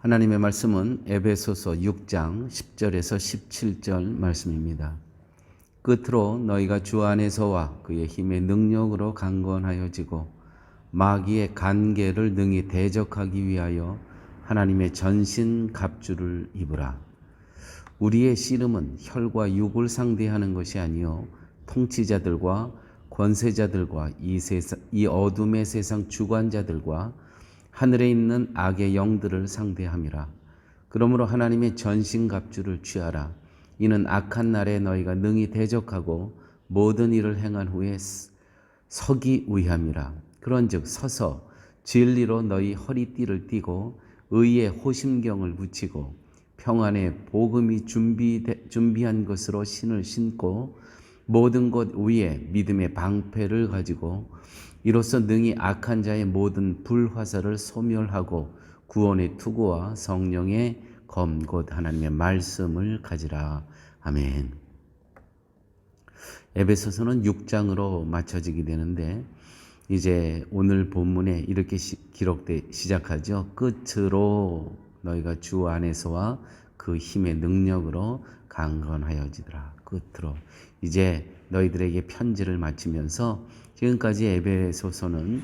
하나님의 말씀은 에베소서 6장 10절에서 17절 말씀입니다. 끝으로 너희가 주 안에서와 그의 힘의 능력으로 강건하여지고 마귀의 간계를 능히 대적하기 위하여 하나님의 전신 갑주를 입으라. 우리의 씨름은 혈과 육을 상대하는 것이 아니요 통치자들과 권세자들과 이 어둠의 세상 주관자들과 하늘에 있는 악의 영들을 상대함이라. 그러므로 하나님의 전신갑주를 취하라. 이는 악한 날에 너희가 능히 대적하고 모든 일을 행한 후에 서기 위함이라. 그런즉 서서 진리로 너희 허리띠를 띠고 의의 호심경을 붙이고 평안의 복음이 준비한 것으로 신을 신고 모든 것 위에 믿음의 방패를 가지고 이로써 능히 악한 자의 모든 불화살을 소멸하고 구원의 투구와 성령의 검 곧 하나님의 말씀을 가지라. 아멘. 에베소서는 6장으로 맞춰지게 되는데 이제 오늘 본문에 이렇게 시작하죠. 끝으로 너희가 주 안에서와 그 힘의 능력으로 강건하여지더라. 끝으로 이제 너희들에게 편지를 마치면서 지금까지 에베소서는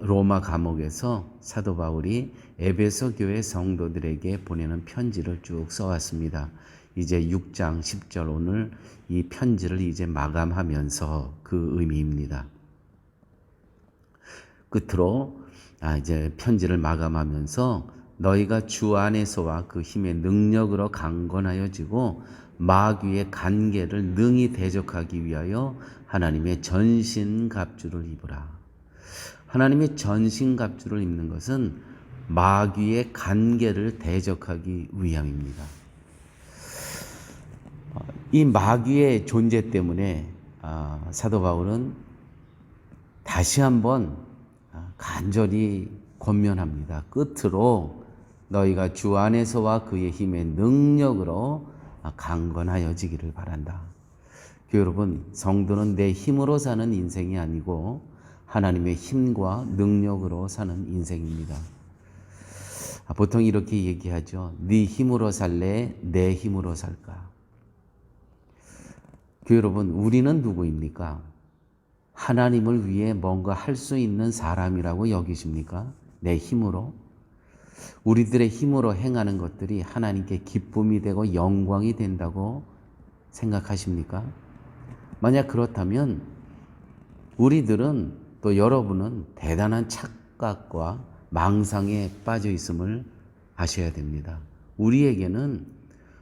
로마 감옥에서 사도 바울이 에베소 교회 성도들에게 보내는 편지를 쭉 써왔습니다. 이제 6장 10절 오늘 이 편지를 이제 마감하면서 그 의미입니다. 끝으로 이제 편지를 마감하면서 너희가 주 안에서와 그 힘의 능력으로 강건하여지고 마귀의 간계를 능히 대적하기 위하여 하나님의 전신갑주를 입으라. 하나님의 전신갑주를 입는 것은 마귀의 간계를 대적하기 위함입니다. 이 마귀의 존재 때문에 사도 바울은 다시 한번 간절히 권면합니다. 끝으로 너희가 주 안에서와 그의 힘의 능력으로 강건하여지기를 바란다. 여러분, 성도는 내 힘으로 사는 인생이 아니고 하나님의 힘과 능력으로 사는 인생입니다. 보통 이렇게 얘기하죠. 네 힘으로 살래? 내 힘으로 살까? 여러분, 우리는 누구입니까? 하나님을 위해 뭔가 할 수 있는 사람이라고 여기십니까? 내 힘으로? 우리들의 힘으로 행하는 것들이 하나님께 기쁨이 되고 영광이 된다고 생각하십니까? 만약 그렇다면 우리들은 또 여러분은 대단한 착각과 망상에 빠져 있음을 아셔야 됩니다. 우리에게는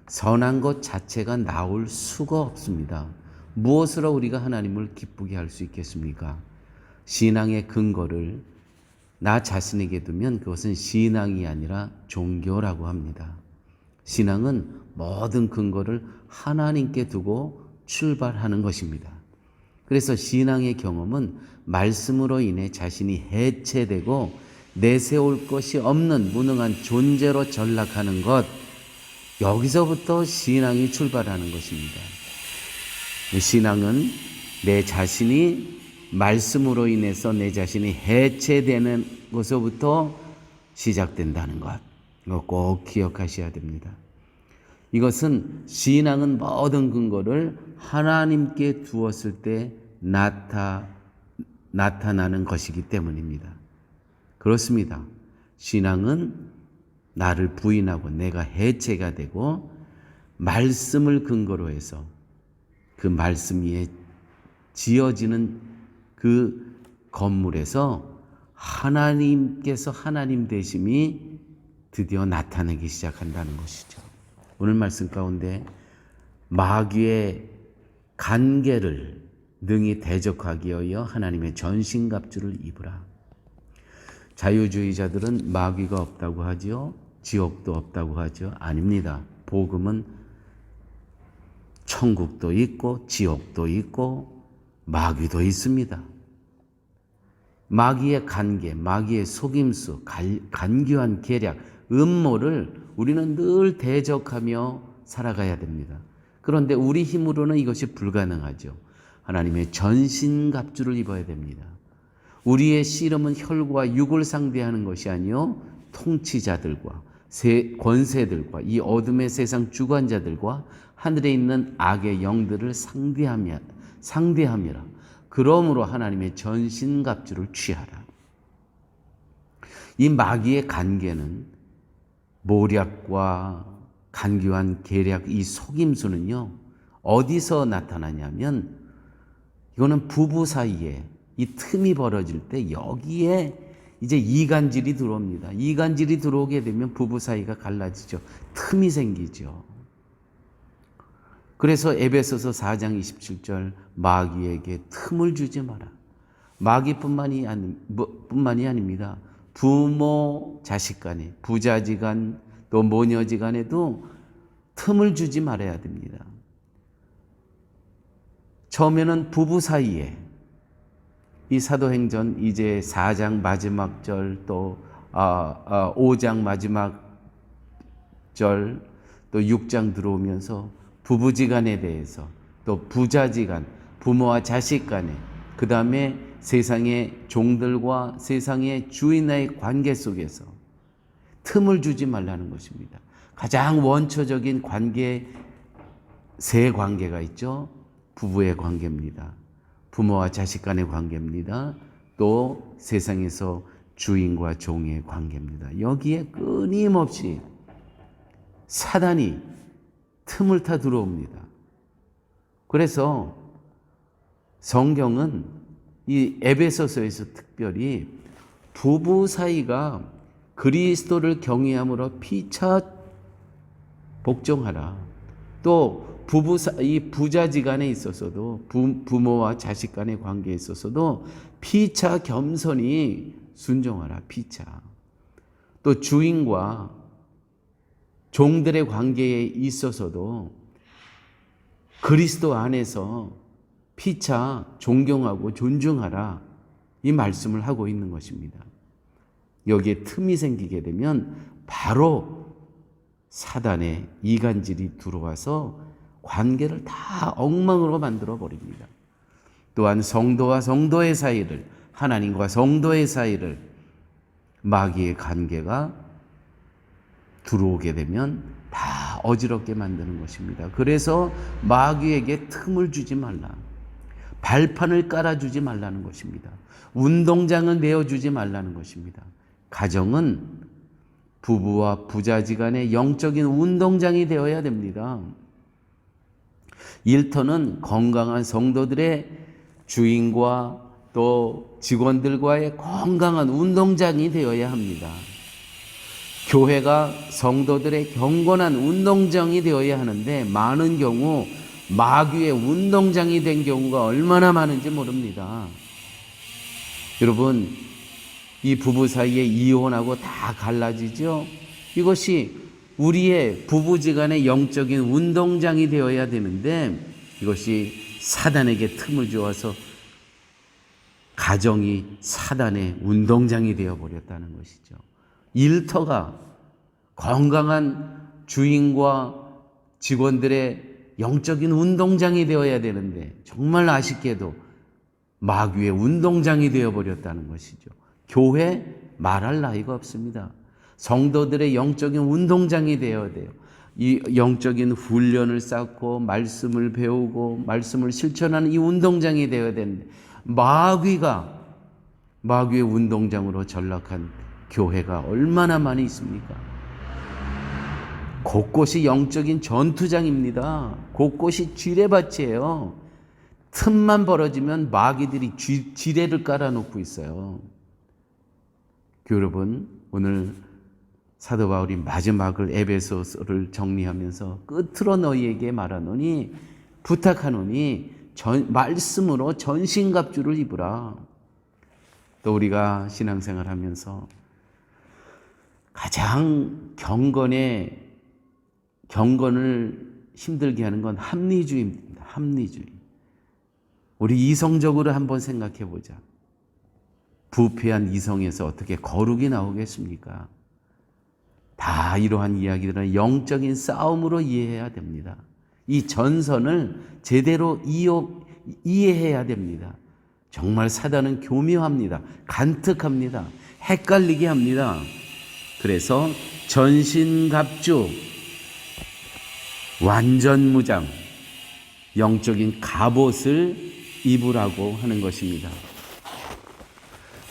선한 것 자체가 나올 수가 없습니다. 무엇으로 우리가 하나님을 기쁘게 할 수 있겠습니까? 신앙의 근거를 나 자신에게 두면 그것은 신앙이 아니라 종교라고 합니다. 신앙은 모든 근거를 하나님께 두고 출발하는 것입니다. 그래서 신앙의 경험은 말씀으로 인해 자신이 해체되고 내세울 것이 없는 무능한 존재로 전락하는 것, 여기서부터 신앙이 출발하는 것입니다. 신앙은 내 자신이 말씀으로 인해서 내 자신이 해체되는 것부터 시작된다는 것, 이거 꼭 기억하셔야 됩니다. 이것은 신앙은 모든 근거를 하나님께 두었을 때 나타나는 것이기 때문입니다. 그렇습니다. 신앙은 나를 부인하고 내가 해체가 되고 말씀을 근거로 해서 그 말씀 위에 지어지는 그 건물에서 하나님께서 하나님 되심이 드디어 나타나기 시작한다는 것이죠. 오늘 말씀 가운데 마귀의 간계를 능히 대적하기 위하여 하나님의 전신갑주를 입으라. 자유주의자들은 마귀가 없다고 하지요. 지옥도 없다고 하죠. 아닙니다. 복음은 천국도 있고 지옥도 있고 마귀도 있습니다. 마귀의 간계, 마귀의 속임수, 간교한 계략, 음모를 우리는 늘 대적하며 살아가야 됩니다. 그런데 우리 힘으로는 이것이 불가능하죠. 하나님의 전신갑주를 입어야 됩니다. 우리의 씨름은 혈과 육을 상대하는 것이 아니요 통치자들과 권세들과 이 어둠의 세상 주관자들과 하늘에 있는 악의 영들을 상대함이라. 그러므로 하나님의 전신갑주를 취하라. 이 마귀의 간계는 모략과 간교한 계략, 이 속임수는요, 어디서 나타나냐면 이거는 부부 사이에 이 틈이 벌어질 때 여기에 이제 이간질이 들어옵니다. 이간질이 들어오게 되면 부부 사이가 갈라지죠. 틈이 생기죠. 그래서 에베소서 4장 27절 마귀에게 틈을 주지 마라. 마귀뿐만이 아닙니다. 부모 자식 간에, 부자지간 또 모녀지간에도 틈을 주지 말아야 됩니다. 처음에는 부부 사이에 이 사도행전 이제 4장 마지막 절 또 5장 마지막 절 또 6장 들어오면서 부부지간에 대해서 또 부자지간, 부모와 자식 간에, 그 다음에 세상의 종들과 세상의 주인의 관계 속에서 틈을 주지 말라는 것입니다. 가장 원초적인 관계, 세 관계가 있죠. 부부의 관계입니다. 부모와 자식 간의 관계입니다. 또 세상에서 주인과 종의 관계입니다. 여기에 끊임없이 사단이 틈을 타 들어옵니다. 그래서 성경은 이 에베소서에서 특별히 부부 사이가 그리스도를 경외함으로 피차 복종하라. 또 이 부자지간에 있어서도 부모와 자식 간의 관계에 있어서도 피차 겸손히 순종하라. 피차. 또 주인과 종들의 관계에 있어서도 그리스도 안에서 피차 존경하고 존중하라. 이 말씀을 하고 있는 것입니다. 여기에 틈이 생기게 되면 바로 사단의 이간질이 들어와서 관계를 다 엉망으로 만들어 버립니다. 또한 성도와 성도의 사이를, 하나님과 성도의 사이를 마귀의 관계가 들어오게 되면 다 어지럽게 만드는 것입니다. 그래서 마귀에게 틈을 주지 말라. 발판을 깔아주지 말라는 것입니다. 운동장을 내어주지 말라는 것입니다. 가정은 부부와 부자지간의 영적인 운동장이 되어야 됩니다. 일터는 건강한 성도들의 주인과 또 직원들과의 건강한 운동장이 되어야 합니다. 교회가 성도들의 경건한 운동장이 되어야 하는데 많은 경우 마귀의 운동장이 된 경우가 얼마나 많은지 모릅니다. 여러분, 이 부부 사이에 이혼하고 다 갈라지죠? 이것이 우리의 부부지간의 영적인 운동장이 되어야 되는데 이것이 사단에게 틈을 주어서 가정이 사단의 운동장이 되어버렸다는 것이죠. 일터가 건강한 주인과 직원들의 영적인 운동장이 되어야 되는데 정말 아쉽게도 마귀의 운동장이 되어버렸다는 것이죠. 교회 말할 나위가 없습니다. 성도들의 영적인 운동장이 되어야 돼요. 이 영적인 훈련을 쌓고 말씀을 배우고 말씀을 실천하는 이 운동장이 되어야 되는데 마귀의 운동장으로 전락한 교회가 얼마나 많이 있습니까? 곳곳이 영적인 전투장입니다. 곳곳이 지뢰밭이에요. 틈만 벌어지면 마귀들이 지뢰를 깔아놓고 있어요. 여러분, 오늘 사도 바울이 마지막을 에베소서를 정리하면서 끝으로 너희에게 말하노니 부탁하노니 말씀으로 전신갑주를 입으라. 또 우리가 신앙생활 하면서 가장 경건을 힘들게 하는 건 합리주의입니다. 합리주의. 우리 이성적으로 한번 생각해 보자. 부패한 이성에서 어떻게 거룩이 나오겠습니까? 다 이러한 이야기들은 영적인 싸움으로 이해해야 됩니다. 이 전선을 제대로 이해해야 됩니다. 정말 사단은 교묘합니다. 간특합니다. 헷갈리게 합니다. 그래서 전신갑주, 완전무장, 영적인 갑옷을 입으라고 하는 것입니다.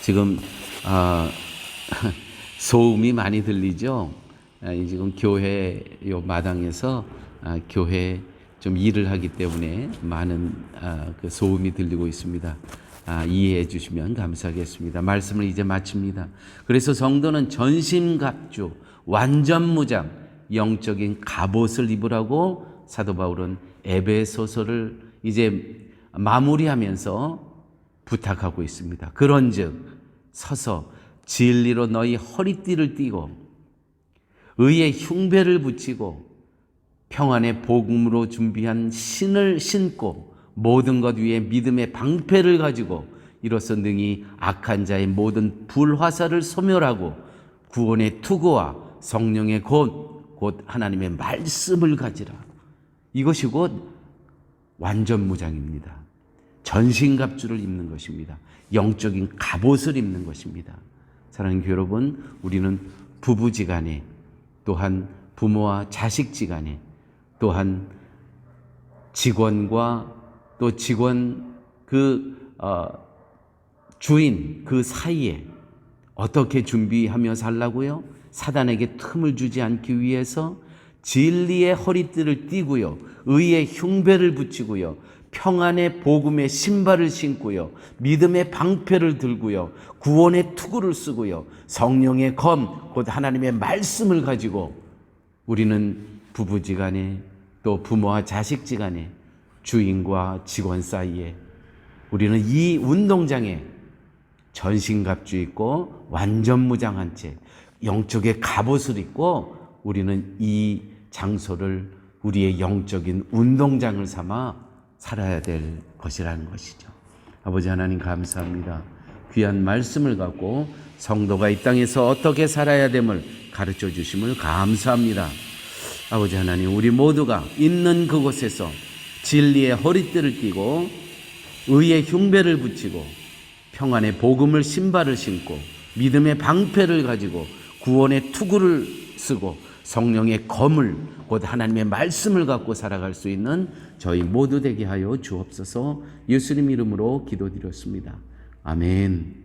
지금 소음이 많이 들리죠? 지금 교회 요 마당에서 교회 좀 일을 하기 때문에 많은 그 소음이 들리고 있습니다. 이해해 주시면 감사하겠습니다. 말씀을 이제 마칩니다. 그래서 성도는 전신갑주, 완전무장, 영적인 갑옷을 입으라고 사도 바울은 에베소서를 이제 마무리하면서 부탁하고 있습니다. 그런즉 서서 진리로 너희 허리띠를 띠고 의의 흉배를 붙이고 평안의 복음으로 준비한 신을 신고 모든 것 위에 믿음의 방패를 가지고 이로써 능히 악한 자의 모든 불화살을 소멸하고 구원의 투구와 성령의 곧 하나님의 말씀을 가지라. 이것이 곧 완전무장입니다. 전신갑주를 입는 것입니다. 영적인 갑옷을 입는 것입니다. 사랑하는 교회 여러분, 우리는 부부지간에, 또한 부모와 자식지간에, 또한 직원과 또 직원 주인 그 사이에 어떻게 준비하며 살라고요? 사단에게 틈을 주지 않기 위해서 진리의 허리띠를 띠고요, 의의 흉배를 붙이고요, 평안의 복음의 신발을 신고요, 믿음의 방패를 들고요, 구원의 투구를 쓰고요, 성령의 검, 곧 하나님의 말씀을 가지고 우리는 부부지간에 또 부모와 자식지간에 주인과 직원 사이에 우리는 이 운동장에 전신갑주 입고 완전무장한 채 영적의 갑옷을 입고 우리는 이 장소를 우리의 영적인 운동장을 삼아 살아야 될 것이라는 것이죠. 아버지 하나님 감사합니다. 귀한 말씀을 갖고 성도가 이 땅에서 어떻게 살아야 됨을 가르쳐 주심을 감사합니다. 아버지 하나님, 우리 모두가 있는 그곳에서 진리의 허리띠를 띠고 의의 흉배를 붙이고 평안의 복음을 신발을 신고 믿음의 방패를 가지고 구원의 투구를 쓰고 성령의 검을 곧 하나님의 말씀을 갖고 살아갈 수 있는 저희 모두 되게 하여 주옵소서. 예수님 이름으로 기도드렸습니다. 아멘.